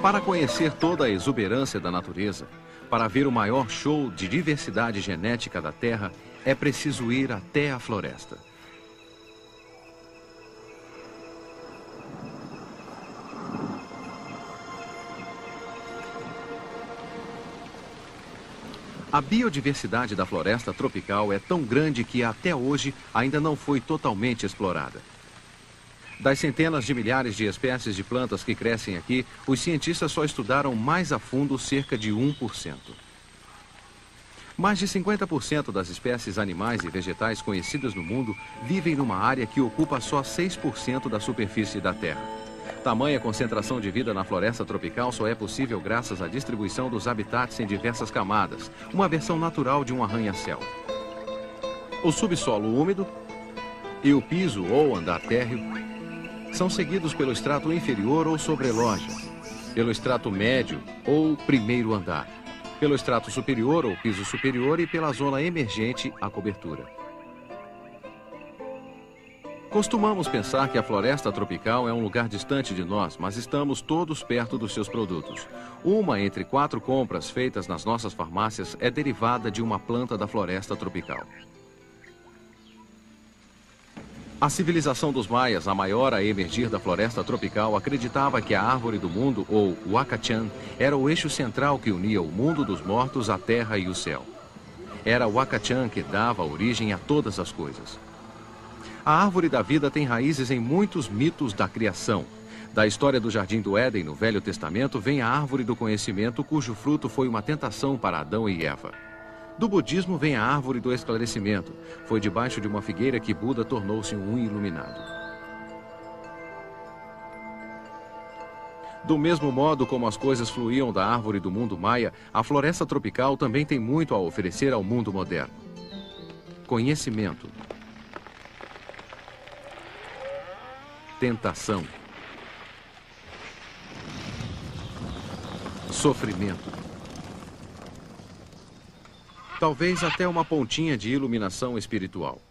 Para conhecer toda a exuberância da natureza, para ver o maior show de diversidade genética da Terra, é preciso ir até a floresta. A biodiversidade da floresta tropical é tão grande que até hoje ainda não foi totalmente explorada. Das centenas de milhares de espécies de plantas que crescem aqui, os cientistas só estudaram mais a fundo cerca de 1%. Mais de 50% das espécies animais e vegetais conhecidas no mundo vivem numa área que ocupa só 6% da superfície da Terra. Tamanha concentração de vida na floresta tropical só é possível graças à distribuição dos habitats em diversas camadas, uma versão natural de um arranha-céu. O subsolo úmido e o piso ou andar térreo são seguidos pelo estrato inferior ou sobreloja, pelo estrato médio ou primeiro andar, pelo estrato superior ou piso superior e pela zona emergente, a cobertura. Costumamos pensar que a floresta tropical é um lugar distante de nós, mas estamos todos perto dos seus produtos. Uma entre 4 compras feitas nas nossas farmácias é derivada de uma planta da floresta tropical. A civilização dos maias, a maior a emergir da floresta tropical, acreditava que a árvore do mundo, ou Huacachan, era o eixo central que unia o mundo dos mortos, a terra e o céu. Era o Huacachan que dava origem a todas as coisas. A árvore da vida tem raízes em muitos mitos da criação. Da história do Jardim do Éden, no Velho Testamento, vem a árvore do conhecimento, cujo fruto foi uma tentação para Adão e Eva. Do budismo vem a árvore do esclarecimento. Foi debaixo de uma figueira que Buda tornou-se um iluminado. Do mesmo modo como as coisas fluíam da árvore do mundo maia, a floresta tropical também tem muito a oferecer ao mundo moderno. Conhecimento. Tentação. Sofrimento. Talvez até uma pontinha de iluminação espiritual.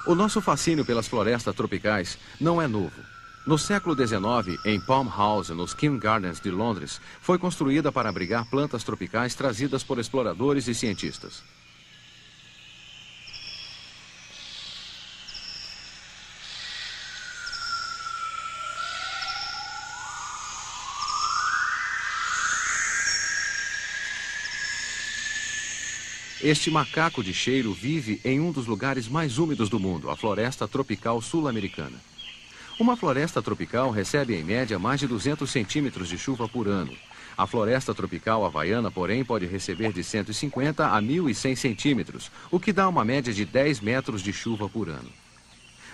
O nosso fascínio pelas florestas tropicais não é novo. No século XIX, em Palm House, nos Kew Gardens de Londres, foi construída para abrigar plantas tropicais trazidas por exploradores e cientistas. Este macaco de cheiro vive em um dos lugares mais úmidos do mundo, a floresta tropical sul-americana. Uma floresta tropical recebe, em média, mais de 200 centímetros de chuva por ano. A floresta tropical havaiana, porém, pode receber de 150 a 1.100 centímetros, o que dá uma média de 10 metros de chuva por ano.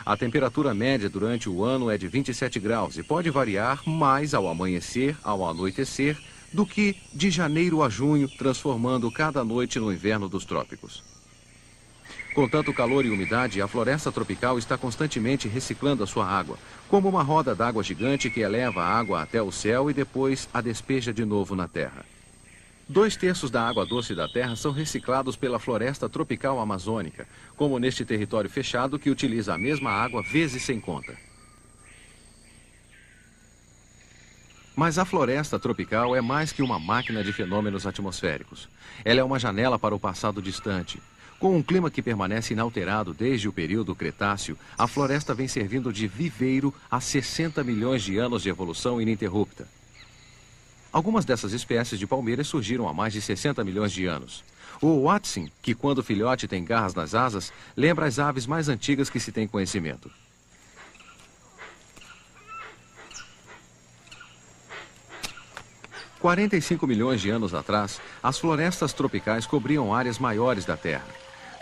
A temperatura média durante o ano é de 27 graus e pode variar mais ao amanhecer, ao anoitecer, do que de janeiro a junho, transformando cada noite no inverno dos trópicos. Com tanto calor e umidade, a floresta tropical está constantemente reciclando a sua água, como uma roda d'água gigante que eleva a água até o céu e depois a despeja de novo na terra. 2/3 da água doce da terra são reciclados pela floresta tropical amazônica, como neste território fechado que utiliza a mesma água vezes sem conta. Mas a floresta tropical é mais que uma máquina de fenômenos atmosféricos. Ela é uma janela para o passado distante. Com um clima que permanece inalterado desde o período Cretáceo, a floresta vem servindo de viveiro há 60 milhões de anos de evolução ininterrupta. Algumas dessas espécies de palmeiras surgiram há mais de 60 milhões de anos. O Watson, que quando filhote tem garras nas asas, lembra as aves mais antigas que se tem conhecimento. Há 45 milhões de anos atrás, as florestas tropicais cobriam áreas maiores da Terra.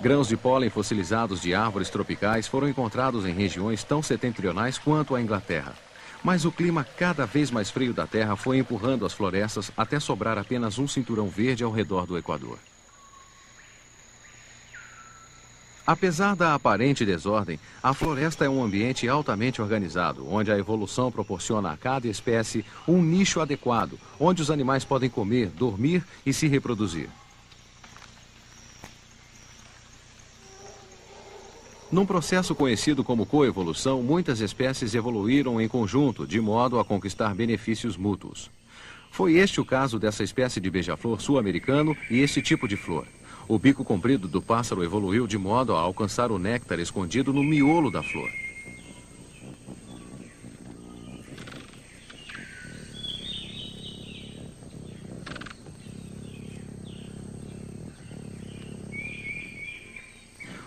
Grãos de pólen fossilizados de árvores tropicais foram encontrados em regiões tão setentrionais quanto a Inglaterra. Mas o clima cada vez mais frio da Terra foi empurrando as florestas até sobrar apenas um cinturão verde ao redor do Equador. Apesar da aparente desordem, a floresta é um ambiente altamente organizado, onde a evolução proporciona a cada espécie um nicho adequado, onde os animais podem comer, dormir e se reproduzir. Num processo conhecido como coevolução, muitas espécies evoluíram em conjunto, de modo a conquistar benefícios mútuos. Foi este o caso dessa espécie de beija-flor sul-americano e este tipo de flor. O bico comprido do pássaro evoluiu de modo a alcançar o néctar escondido no miolo da flor.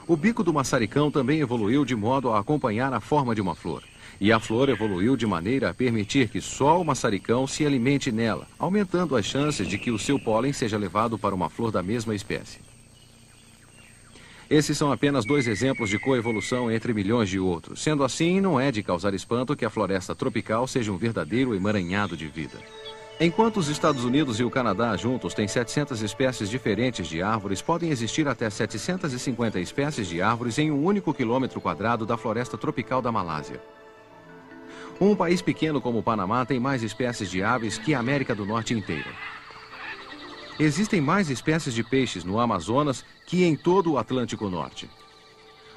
O bico do maçaricão também evoluiu de modo a acompanhar a forma de uma flor. E a flor evoluiu de maneira a permitir que só o maçaricão se alimente nela, aumentando as chances de que o seu pólen seja levado para uma flor da mesma espécie. Esses são apenas 2 exemplos de coevolução entre milhões de outros. Sendo assim, não é de causar espanto que a floresta tropical seja um verdadeiro emaranhado de vida. Enquanto os Estados Unidos e o Canadá juntos têm 700 espécies diferentes de árvores, podem existir até 750 espécies de árvores em um único quilômetro quadrado da floresta tropical da Malásia. Um país pequeno como o Panamá tem mais espécies de aves que a América do Norte inteira. Existem mais espécies de peixes no Amazonas que em todo o Atlântico Norte.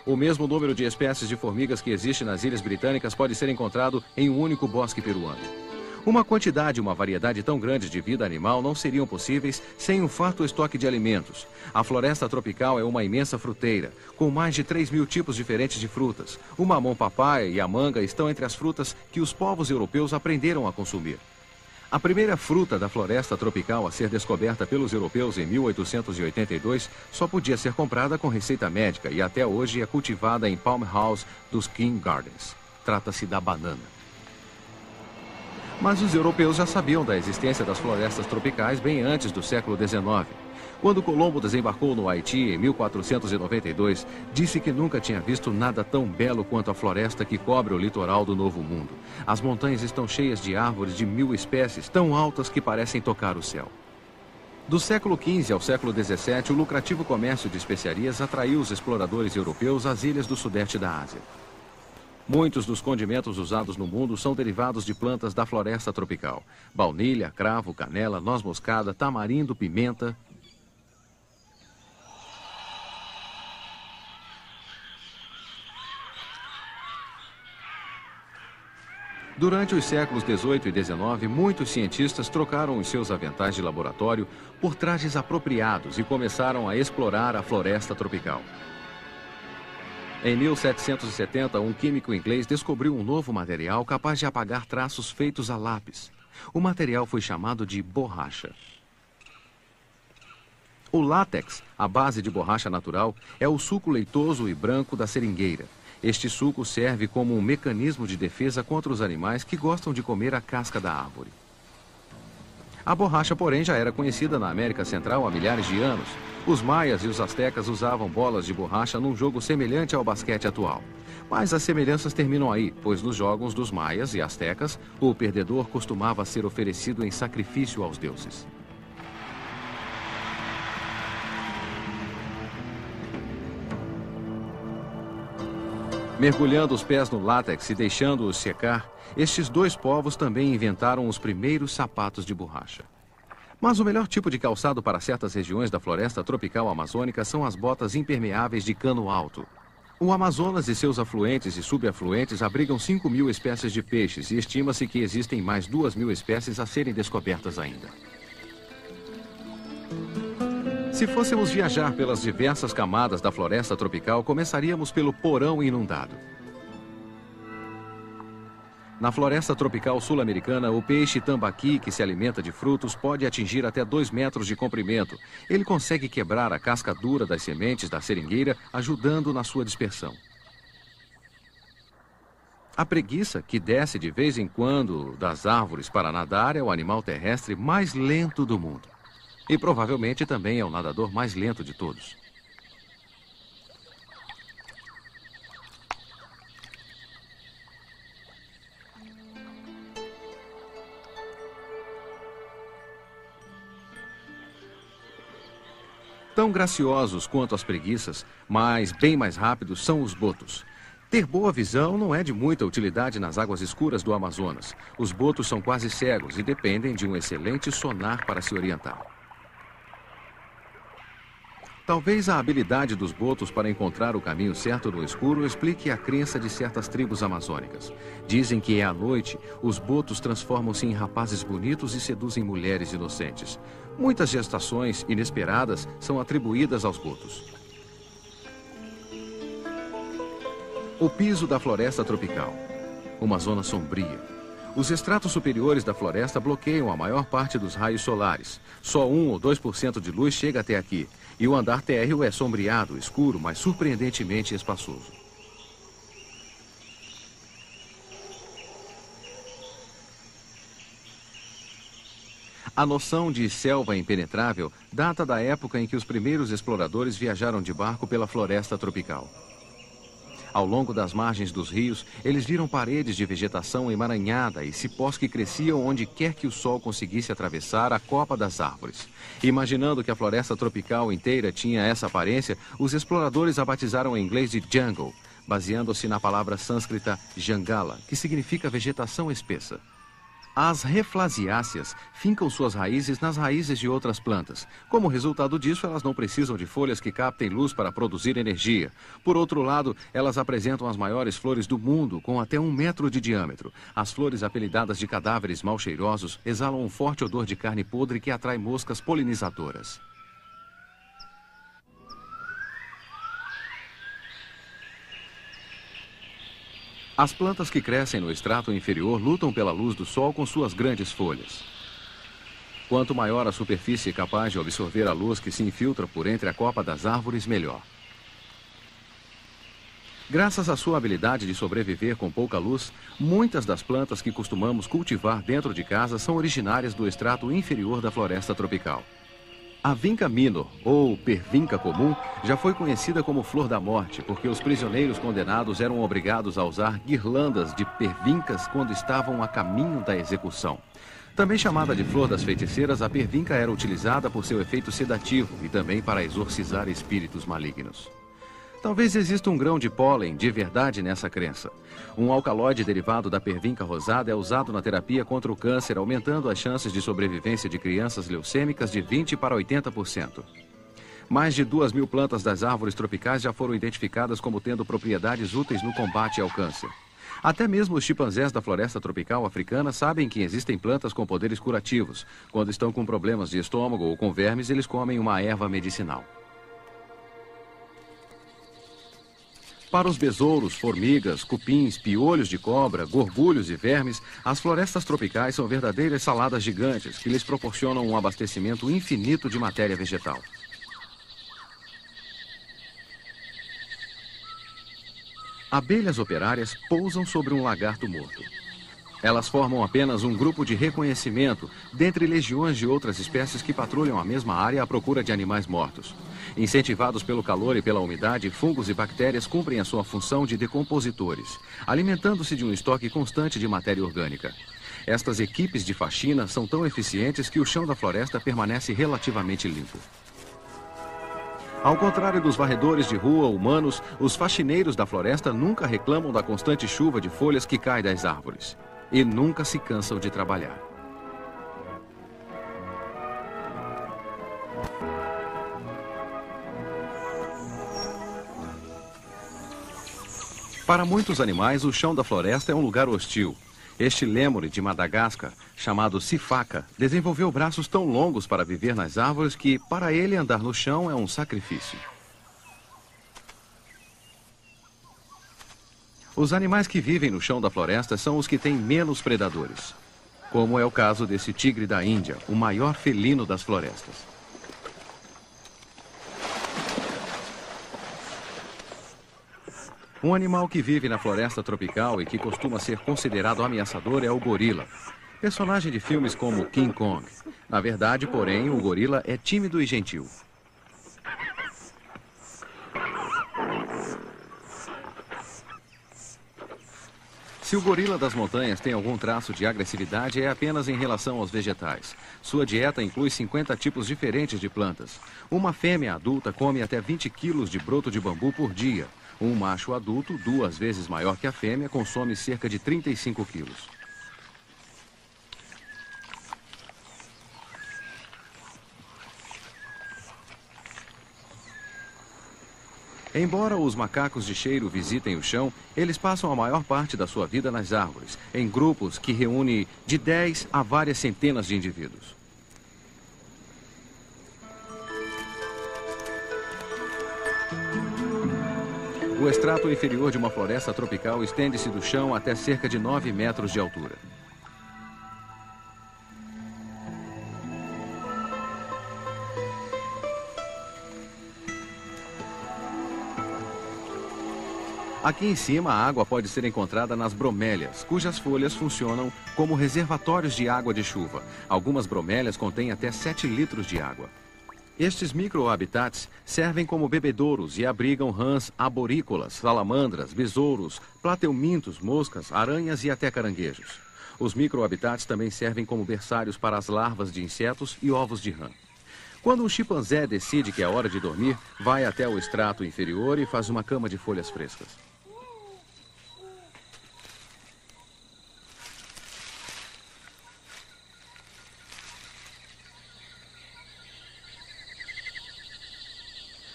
O mesmo número de espécies de formigas que existe nas Ilhas Britânicas pode ser encontrado em um único bosque peruano. Uma quantidade e uma variedade tão grande de vida animal não seriam possíveis sem um farto estoque de alimentos. A floresta tropical é uma imensa fruteira, com mais de 3.000 tipos diferentes de frutas. O mamão papaya e a manga estão entre as frutas que os povos europeus aprenderam a consumir. A primeira fruta da floresta tropical a ser descoberta pelos europeus em 1882 só podia ser comprada com receita médica e até hoje é cultivada em Palm House dos King Gardens. Trata-se da banana. Mas os europeus já sabiam da existência das florestas tropicais bem antes do século XIX. Quando Colombo desembarcou no Haiti em 1492, disse que nunca tinha visto nada tão belo quanto a floresta que cobre o litoral do Novo Mundo. As montanhas estão cheias de árvores de 1000 espécies, tão altas que parecem tocar o céu. Do século XV ao século XVII, o lucrativo comércio de especiarias atraiu os exploradores europeus às ilhas do sudeste da Ásia. Muitos dos condimentos usados no mundo são derivados de plantas da floresta tropical. Baunilha, cravo, canela, noz moscada, tamarindo, pimenta. Durante os séculos XVIII e XIX, muitos cientistas trocaram os seus aventais de laboratório por trajes apropriados e começaram a explorar a floresta tropical. Em 1770, um químico inglês descobriu um novo material capaz de apagar traços feitos a lápis. O material foi chamado de borracha. O látex, a base de borracha natural, é o suco leitoso e branco da seringueira. Este suco serve como um mecanismo de defesa contra os animais que gostam de comer a casca da árvore. A borracha, porém, já era conhecida na América Central há milhares de anos. Os maias e os astecas usavam bolas de borracha num jogo semelhante ao basquete atual. Mas as semelhanças terminam aí, pois nos jogos dos maias e astecas, o perdedor costumava ser oferecido em sacrifício aos deuses. Mergulhando os pés no látex e deixando-os secar, estes 2 povos também inventaram os primeiros sapatos de borracha. Mas o melhor tipo de calçado para certas regiões da floresta tropical amazônica são as botas impermeáveis de cano alto. O Amazonas e seus afluentes e subafluentes abrigam 5.000 espécies de peixes e estima-se que existem mais 2.000 espécies a serem descobertas ainda. Se fôssemos viajar pelas diversas camadas da floresta tropical, começaríamos pelo porão inundado. Na floresta tropical sul-americana, o peixe tambaqui, que se alimenta de frutos, pode atingir até 2 metros de comprimento. Ele consegue quebrar a casca dura das sementes da seringueira, ajudando na sua dispersão. A preguiça, que desce de vez em quando das árvores para nadar, é o animal terrestre mais lento do mundo. E provavelmente também é o nadador mais lento de todos. Tão graciosos quanto as preguiças, mas bem mais rápidos, são os botos. Ter boa visão não é de muita utilidade nas águas escuras do Amazonas. Os botos são quase cegos e dependem de um excelente sonar para se orientar. Talvez a habilidade dos botos para encontrar o caminho certo no escuro explique a crença de certas tribos amazônicas. Dizem que à noite, os botos transformam-se em rapazes bonitos e seduzem mulheres inocentes. Muitas gestações inesperadas são atribuídas aos botos. O piso da floresta tropical. Uma zona sombria. Os estratos superiores da floresta bloqueiam a maior parte dos raios solares. Só 1 ou 2% de luz chega até aqui. E o andar térreo é sombreado, escuro, mas surpreendentemente espaçoso. A noção de selva impenetrável data da época em que os primeiros exploradores viajaram de barco pela floresta tropical. Ao longo das margens dos rios, eles viram paredes de vegetação emaranhada e cipós que cresciam onde quer que o sol conseguisse atravessar a copa das árvores. Imaginando que a floresta tropical inteira tinha essa aparência, os exploradores a batizaram em inglês de jungle, baseando-se na palavra sânscrita jangala, que significa vegetação espessa. As reflasiáceas fincam suas raízes nas raízes de outras plantas. Como resultado disso, elas não precisam de folhas que captem luz para produzir energia. Por outro lado, elas apresentam as maiores flores do mundo, com até 1 metro de diâmetro. As flores, apelidadas de cadáveres mal cheirosos, exalam um forte odor de carne podre que atrai moscas polinizadoras. As plantas que crescem no estrato inferior lutam pela luz do sol com suas grandes folhas. Quanto maior a superfície capaz de absorver a luz que se infiltra por entre a copa das árvores, melhor. Graças à sua habilidade de sobreviver com pouca luz, muitas das plantas que costumamos cultivar dentro de casa são originárias do estrato inferior da floresta tropical. A vinca minor, ou pervinca comum, já foi conhecida como flor da morte, porque os prisioneiros condenados eram obrigados a usar guirlandas de pervincas quando estavam a caminho da execução. Também chamada de flor das feiticeiras, a pervinca era utilizada por seu efeito sedativo e também para exorcizar espíritos malignos. Talvez exista um grão de pólen de verdade nessa crença. Um alcaloide derivado da pervinca rosada é usado na terapia contra o câncer, aumentando as chances de sobrevivência de crianças leucêmicas de 20% para 80%. Mais de 2.000 plantas das árvores tropicais já foram identificadas como tendo propriedades úteis no combate ao câncer. Até mesmo os chimpanzés da floresta tropical africana sabem que existem plantas com poderes curativos. Quando estão com problemas de estômago ou com vermes, eles comem uma erva medicinal. Para os besouros, formigas, cupins, piolhos de cobra, gorgulhos e vermes, as florestas tropicais são verdadeiras saladas gigantes que lhes proporcionam um abastecimento infinito de matéria vegetal. Abelhas operárias pousam sobre um lagarto morto. Elas formam apenas um grupo de reconhecimento dentre legiões de outras espécies que patrulham a mesma área à procura de animais mortos. Incentivados pelo calor e pela umidade, fungos e bactérias cumprem a sua função de decompositores, alimentando-se de um estoque constante de matéria orgânica. Estas equipes de faxina são tão eficientes que o chão da floresta permanece relativamente limpo. Ao contrário dos varredores de rua humanos, os faxineiros da floresta nunca reclamam da constante chuva de folhas que cai das árvores. E nunca se cansam de trabalhar. Para muitos animais, o chão da floresta é um lugar hostil. Este lêmure de Madagascar, chamado sifaca, desenvolveu braços tão longos para viver nas árvores que, para ele, andar no chão é um sacrifício. Os animais que vivem no chão da floresta são os que têm menos predadores, como é o caso desse tigre da Índia, o maior felino das florestas. Um animal que vive na floresta tropical e que costuma ser considerado ameaçador é o gorila, personagem de filmes como King Kong. Na verdade, porém, o gorila é tímido e gentil. Se o gorila das montanhas tem algum traço de agressividade, é apenas em relação aos vegetais. Sua dieta inclui 50 tipos diferentes de plantas. Uma fêmea adulta come até 20 quilos de broto de bambu por dia. Um macho adulto, 2 vezes maior que a fêmea, consome cerca de 35 quilos. Embora os macacos de cheiro visitem o chão, eles passam a maior parte da sua vida nas árvores, em grupos que reúnem de 10 a várias centenas de indivíduos. O extrato inferior de uma floresta tropical estende-se do chão até cerca de 9 metros de altura. Aqui em cima, a água pode ser encontrada nas bromélias, cujas folhas funcionam como reservatórios de água de chuva. Algumas bromélias contêm até 7 litros de água. Estes microhabitats servem como bebedouros e abrigam rãs arborícolas, salamandras, besouros, plateumintos, moscas, aranhas e até caranguejos. Os microhabitats também servem como berçários para as larvas de insetos e ovos de rã. Quando um chimpanzé decide que é hora de dormir, vai até o extrato inferior e faz uma cama de folhas frescas.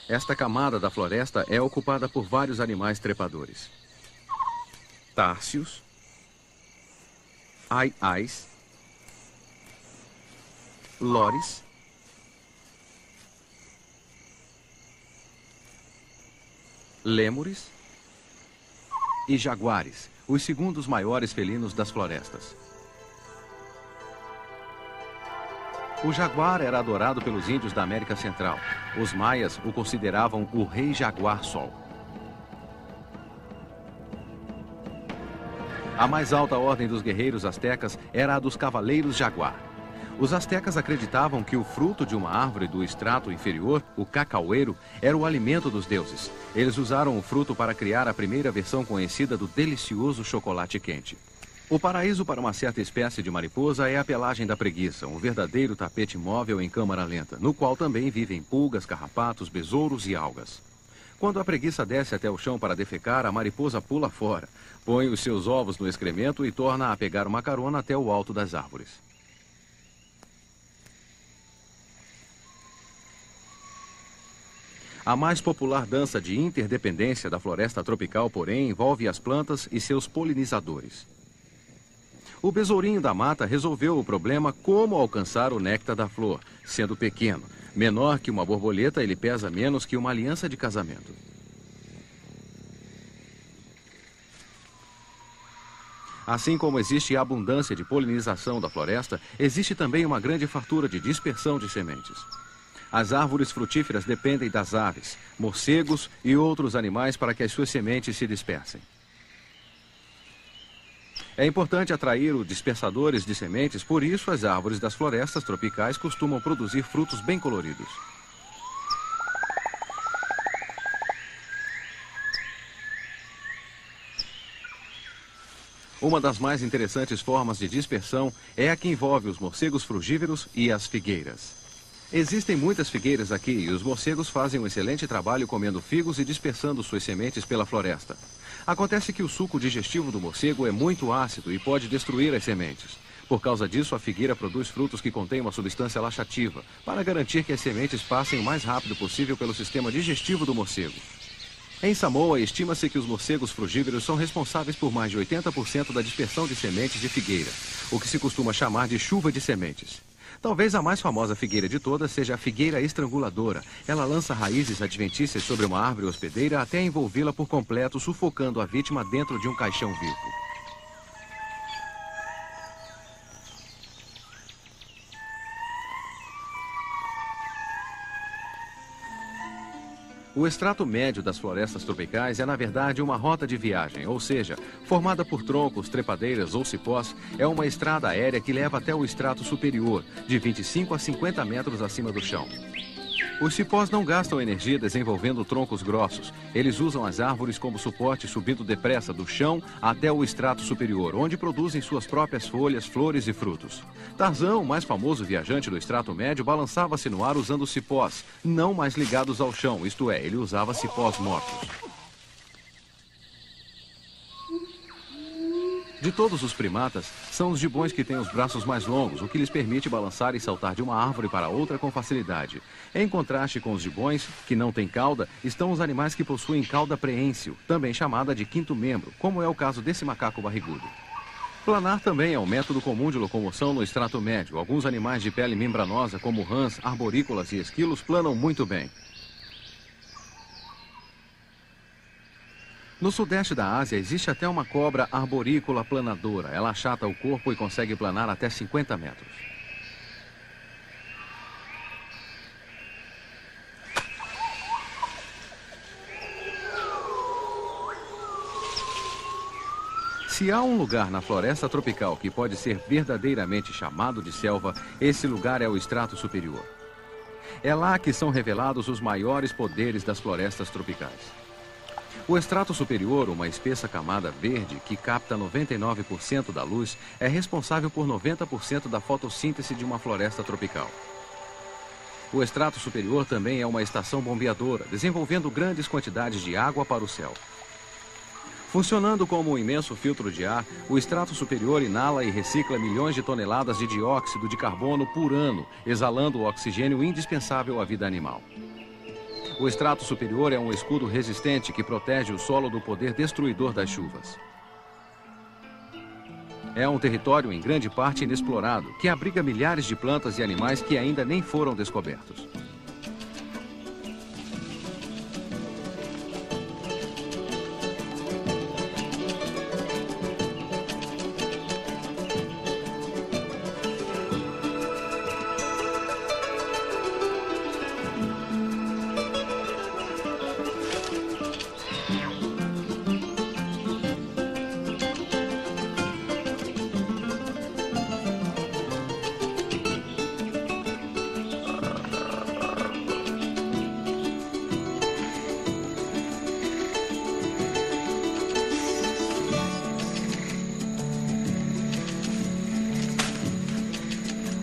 Esta camada da floresta é ocupada por vários animais trepadores. Társios, ai-ais, lores, lêmures e jaguares, os segundos maiores felinos das florestas. O jaguar era adorado pelos índios da América Central. Os maias o consideravam o rei jaguar-sol. A mais alta ordem dos guerreiros astecas era a dos cavaleiros jaguar. Os astecas acreditavam que o fruto de uma árvore do estrato inferior, o cacaueiro, era o alimento dos deuses. Eles usaram o fruto para criar a primeira versão conhecida do delicioso chocolate quente. O paraíso para uma certa espécie de mariposa é a pelagem da preguiça, um verdadeiro tapete móvel em câmara lenta, no qual também vivem pulgas, carrapatos, besouros e algas. Quando a preguiça desce até o chão para defecar, a mariposa pula fora, põe os seus ovos no excremento e torna a pegar uma carona até o alto das árvores. A mais popular dança de interdependência da floresta tropical, porém, envolve as plantas e seus polinizadores. O besourinho da mata resolveu o problema como alcançar o néctar da flor. Sendo pequeno, menor que uma borboleta, ele pesa menos que uma aliança de casamento. Assim como existe a abundância de polinização da floresta, existe também uma grande fartura de dispersão de sementes. As árvores frutíferas dependem das aves, morcegos e outros animais para que as suas sementes se dispersem. É importante atrair os dispersadores de sementes, por isso as árvores das florestas tropicais costumam produzir frutos bem coloridos. Uma das mais interessantes formas de dispersão é a que envolve os morcegos frugívoros e as figueiras. Existem muitas figueiras aqui e os morcegos fazem um excelente trabalho comendo figos e dispersando suas sementes pela floresta. Acontece que o suco digestivo do morcego é muito ácido e pode destruir as sementes. Por causa disso, a figueira produz frutos que contêm uma substância laxativa, para garantir que as sementes passem o mais rápido possível pelo sistema digestivo do morcego. Em Samoa, estima-se que os morcegos frugívoros são responsáveis por mais de 80% da dispersão de sementes de figueira, o que se costuma chamar de chuva de sementes. Talvez a mais famosa figueira de todas seja a figueira estranguladora. Ela lança raízes adventícias sobre uma árvore hospedeira até envolvê-la por completo, sufocando a vítima dentro de um caixão vivo. O extrato médio das florestas tropicais é, na verdade, uma rota de viagem, ou seja, formada por troncos, trepadeiras ou cipós, é uma estrada aérea que leva até o extrato superior, de 25 a 50 metros acima do chão. Os cipós não gastam energia desenvolvendo troncos grossos. Eles usam as árvores como suporte subindo depressa do chão até o extrato superior, onde produzem suas próprias folhas, flores e frutos. Tarzan, o mais famoso viajante do extrato médio, balançava-se no ar usando cipós, não mais ligados ao chão, isto é, ele usava cipós mortos. De todos os primatas, são os gibões que têm os braços mais longos, o que lhes permite balançar e saltar de uma árvore para outra com facilidade. Em contraste com os gibões, que não têm cauda, estão os animais que possuem cauda preênsil, também chamada de quinto membro, como é o caso desse macaco barrigudo. Planar também é um método comum de locomoção no estrato médio. Alguns animais de pele membranosa, como rãs, arborícolas e esquilos, planam muito bem. No sudeste da Ásia, existe até uma cobra arborícola planadora. Ela achata o corpo e consegue planar até 50 metros. Se há um lugar na floresta tropical que pode ser verdadeiramente chamado de selva, esse lugar é o estrato superior. É lá que são revelados os maiores poderes das florestas tropicais. O estrato superior, uma espessa camada verde que capta 99% da luz, é responsável por 90% da fotossíntese de uma floresta tropical. O estrato superior também é uma estação bombeadora, desenvolvendo grandes quantidades de água para o céu. Funcionando como um imenso filtro de ar, o estrato superior inala e recicla milhões de toneladas de dióxido de carbono por ano, exalando o oxigênio indispensável à vida animal. O estrato superior é um escudo resistente que protege o solo do poder destruidor das chuvas. É um território em grande parte inexplorado, que abriga milhares de plantas e animais que ainda nem foram descobertos.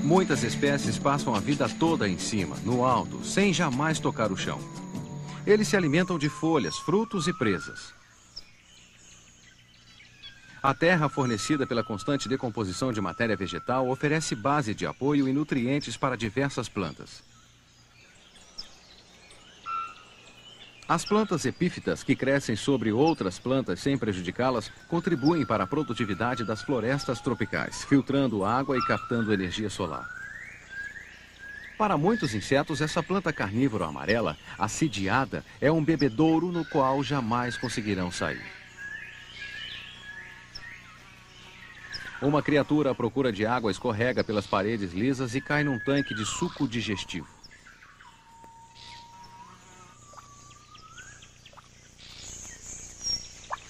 Muitas espécies passam a vida toda em cima, no alto, sem jamais tocar o chão. Eles se alimentam de folhas, frutos e presas. A terra fornecida pela constante decomposição de matéria vegetal oferece base de apoio e nutrientes para diversas plantas. As plantas epífitas, que crescem sobre outras plantas sem prejudicá-las, contribuem para a produtividade das florestas tropicais, filtrando água e captando energia solar. Para muitos insetos, essa planta carnívora amarela, assediada, é um bebedouro no qual jamais conseguirão sair. Uma criatura à procura de água escorrega pelas paredes lisas e cai num tanque de suco digestivo.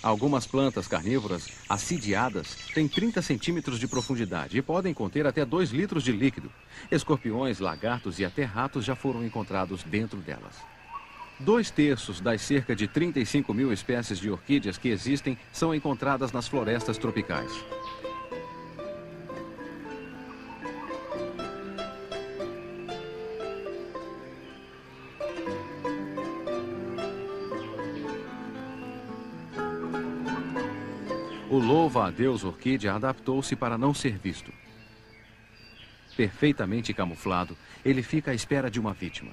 Algumas plantas carnívoras, assediadas, têm 30 centímetros de profundidade e podem conter até 2 litros de líquido. Escorpiões, lagartos e até ratos já foram encontrados dentro delas. 2/3 das cerca de 35 mil espécies de orquídeas que existem são encontradas nas florestas tropicais. O louva-a-Deus orquídea adaptou-se para não ser visto. Perfeitamente camuflado, ele fica à espera de uma vítima.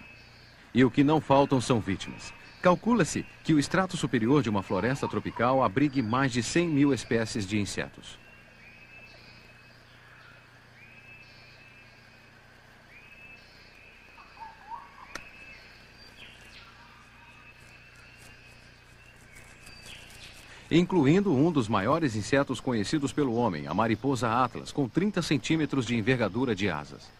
E o que não faltam são vítimas. Calcula-se que o estrato superior de uma floresta tropical abrigue mais de 100 mil espécies de insetos. Incluindo um dos maiores insetos conhecidos pelo homem, a mariposa atlas, com 30 centímetros de envergadura de asas.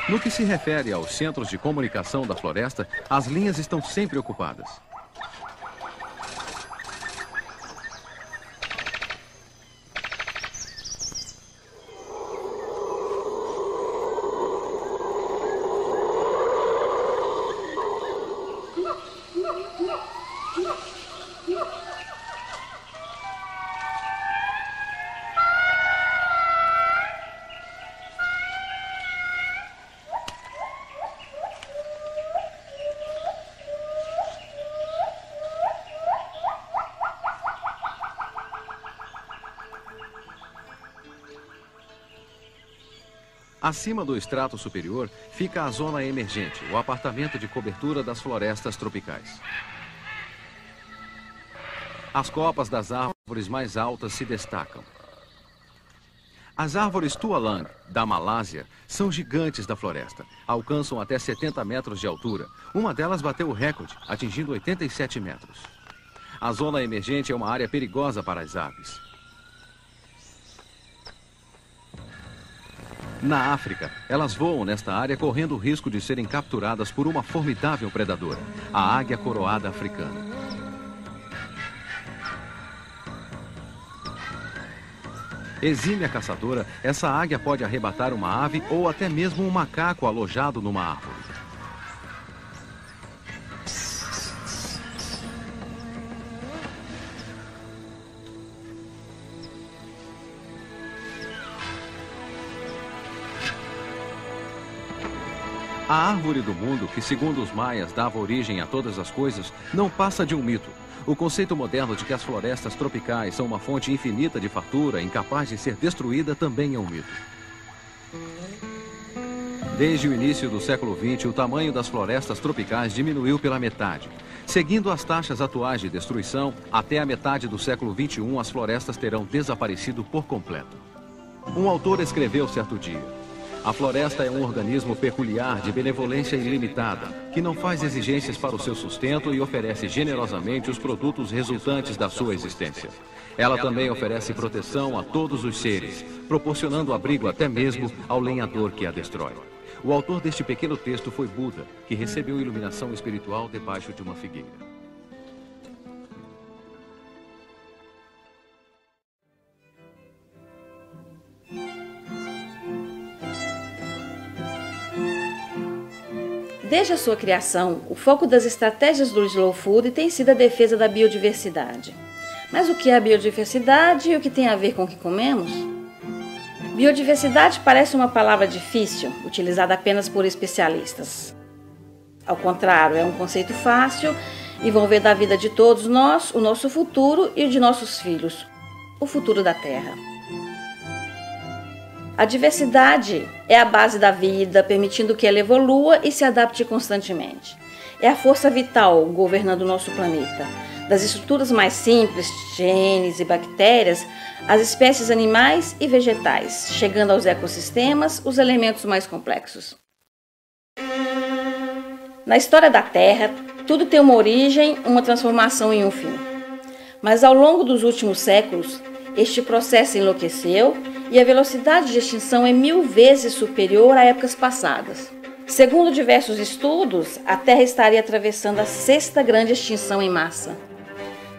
No que se refere aos centros de comunicação da floresta, as linhas estão sempre ocupadas. Acima do estrato superior fica a zona emergente, o apartamento de cobertura das florestas tropicais. As copas das árvores mais altas se destacam. As árvores tualang, da Malásia, são gigantes da floresta. Alcançam até 70 metros de altura. Uma delas bateu o recorde, atingindo 87 metros. A zona emergente é uma área perigosa para as aves. Na África, elas voam nesta área correndo o risco de serem capturadas por uma formidável predadora, a águia coroada africana. Exímia caçadora, essa águia pode arrebatar uma ave ou até mesmo um macaco alojado numa árvore. A árvore do mundo, que segundo os maias dava origem a todas as coisas, não passa de um mito. O conceito moderno de que as florestas tropicais são uma fonte infinita de fartura, incapaz de ser destruída, também é um mito. Desde o início do século XX, o tamanho das florestas tropicais diminuiu pela metade. Seguindo as taxas atuais de destruição, até a metade do século XXI, as florestas terão desaparecido por completo. Um autor escreveu certo dia: a floresta é um organismo peculiar de benevolência ilimitada, que não faz exigências para o seu sustento e oferece generosamente os produtos resultantes da sua existência. Ela também oferece proteção a todos os seres, proporcionando abrigo até mesmo ao lenhador que a destrói. O autor deste pequeno texto foi Buda, que recebeu iluminação espiritual debaixo de uma figueira. Desde a sua criação, o foco das estratégias do Slow Food tem sido a defesa da biodiversidade. Mas o que é a biodiversidade e o que tem a ver com o que comemos? Biodiversidade parece uma palavra difícil, utilizada apenas por especialistas. Ao contrário, é um conceito fácil, envolver da vida de todos nós, o nosso futuro e o de nossos filhos, o futuro da Terra. A diversidade é a base da vida, permitindo que ela evolua e se adapte constantemente. É a força vital governando o nosso planeta. Das estruturas mais simples, genes e bactérias, às espécies animais e vegetais, chegando aos ecossistemas, os elementos mais complexos. Na história da Terra, tudo tem uma origem, uma transformação e um fim. Mas ao longo dos últimos séculos, este processo enlouqueceu e a velocidade de extinção é 1000 vezes superior a épocas passadas. Segundo diversos estudos, a Terra estaria atravessando a 6ª grande extinção em massa.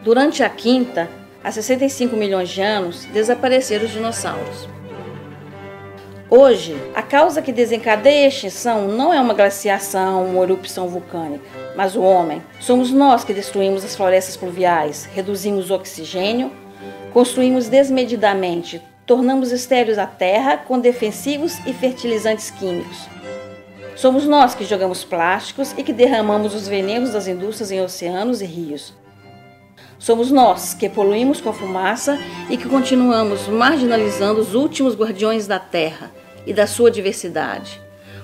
Durante a 5ª, há 65 milhões de anos, desapareceram os dinossauros. Hoje, a causa que desencadeia a extinção não é uma glaciação ou erupção vulcânica, mas o homem. Somos nós que destruímos as florestas pluviais, reduzimos o oxigênio, construímos desmedidamente, tornamos estéreis a terra com defensivos e fertilizantes químicos. Somos nós que jogamos plásticos e que derramamos os venenos das indústrias em oceanos e rios. Somos nós que poluímos com a fumaça e que continuamos marginalizando os últimos guardiões da terra e da sua diversidade.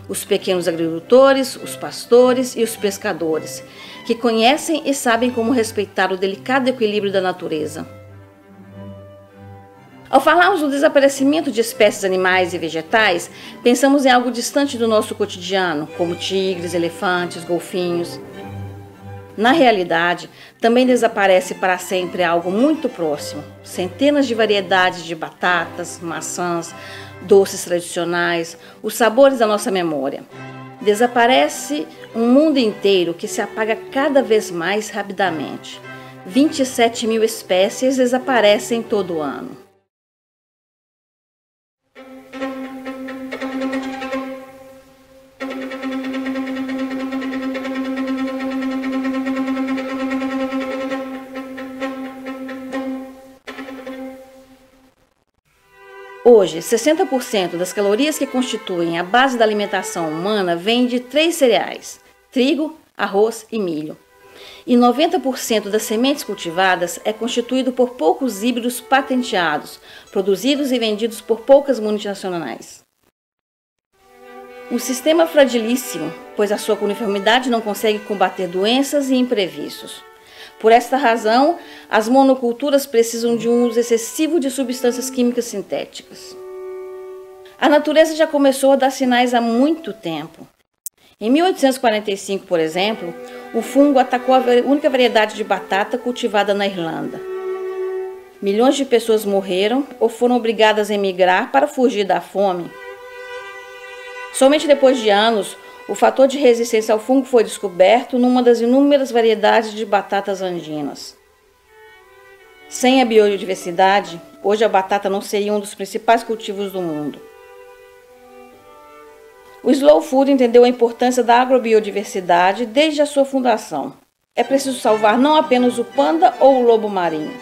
Os pequenos agricultores, os pastores e os pescadores, que conhecem e sabem como respeitar o delicado equilíbrio da natureza. Ao falarmos do desaparecimento de espécies animais e vegetais, pensamos em algo distante do nosso cotidiano, como tigres, elefantes, golfinhos. Na realidade, também desaparece para sempre algo muito próximo. Centenas de variedades de batatas, maçãs, doces tradicionais, os sabores da nossa memória. Desaparece um mundo inteiro que se apaga cada vez mais rapidamente. 27 mil espécies desaparecem todo ano. Hoje, 60% das calorias que constituem a base da alimentação humana vêm de 3 cereais: trigo, arroz e milho. E 90% das sementes cultivadas é constituído por poucos híbridos patenteados, produzidos e vendidos por poucas multinacionais. Um sistema fragilíssimo, pois a sua uniformidade não consegue combater doenças e imprevistos. Por esta razão, as monoculturas precisam de um uso excessivo de substâncias químicas sintéticas. A natureza já começou a dar sinais há muito tempo. Em 1845, por exemplo, o fungo atacou a única variedade de batata cultivada na Irlanda. Milhões de pessoas morreram ou foram obrigadas a emigrar para fugir da fome. Somente depois de anos, o fator de resistência ao fungo foi descoberto numa das inúmeras variedades de batatas andinas. Sem a biodiversidade, hoje a batata não seria um dos principais cultivos do mundo. O Slow Food entendeu a importância da agrobiodiversidade desde a sua fundação. É preciso salvar não apenas o panda ou o lobo marinho,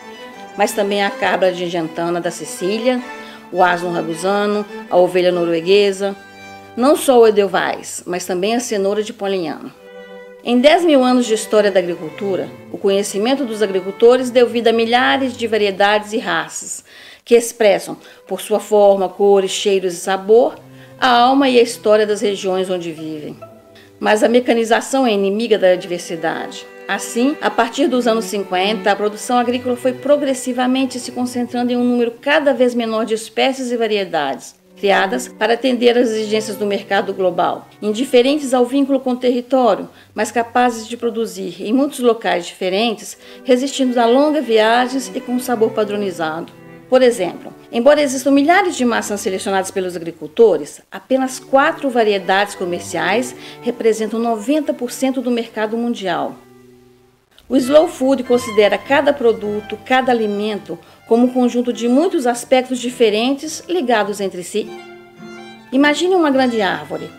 mas também a cabra argentana da Sicília, o asno ragusano, a ovelha norueguesa, não só o edelweiss, mas também a cenoura de Polignano. Em 10 mil anos de história da agricultura, o conhecimento dos agricultores deu vida a milhares de variedades e raças, que expressam, por sua forma, cores, cheiros e sabor, a alma e a história das regiões onde vivem. Mas a mecanização é inimiga da diversidade. Assim, a partir dos anos 50, a produção agrícola foi progressivamente se concentrando em um número cada vez menor de espécies e variedades, criadas para atender às exigências do mercado global, indiferentes ao vínculo com o território, mas capazes de produzir em muitos locais diferentes, resistindo a longas viagens e com um sabor padronizado. Por exemplo, embora existam milhares de maçãs selecionadas pelos agricultores, apenas 4 variedades comerciais representam 90% do mercado mundial. O Slow Food considera cada produto, cada alimento, como um conjunto de muitos aspectos diferentes ligados entre si. Imagine uma grande árvore,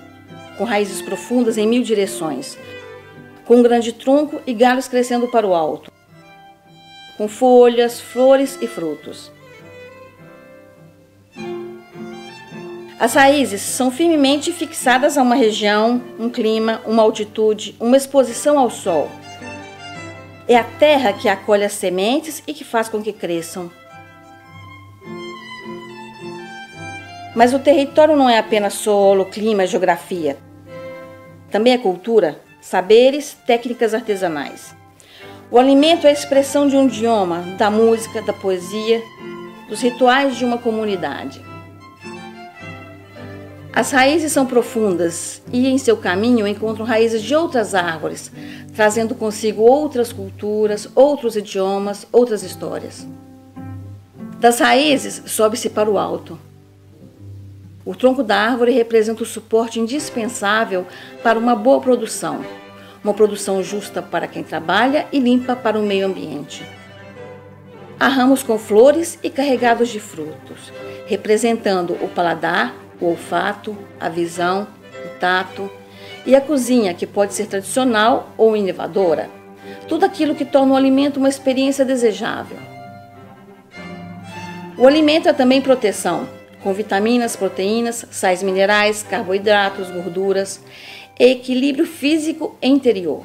com raízes profundas em 1000 direções, com um grande tronco e galhos crescendo para o alto, com folhas, flores e frutos. As raízes são firmemente fixadas a uma região, um clima, uma altitude, uma exposição ao sol. É a terra que acolhe as sementes e que faz com que cresçam. Mas o território não é apenas solo, clima, geografia. Também é cultura, saberes, técnicas artesanais. O alimento é a expressão de um idioma, da música, da poesia, dos rituais de uma comunidade. As raízes são profundas e, em seu caminho, encontram raízes de outras árvores, trazendo consigo outras culturas, outros idiomas, outras histórias. Das raízes, sobe-se para o alto. O tronco da árvore representa o suporte indispensável para uma boa produção, uma produção justa para quem trabalha e limpa para o meio ambiente. Há ramos com flores e carregados de frutos, representando o paladar, o olfato, a visão, o tato e a cozinha, que pode ser tradicional ou inovadora. Tudo aquilo que torna o alimento uma experiência desejável. O alimento é também proteção, com vitaminas, proteínas, sais minerais, carboidratos, gorduras e equilíbrio físico e interior.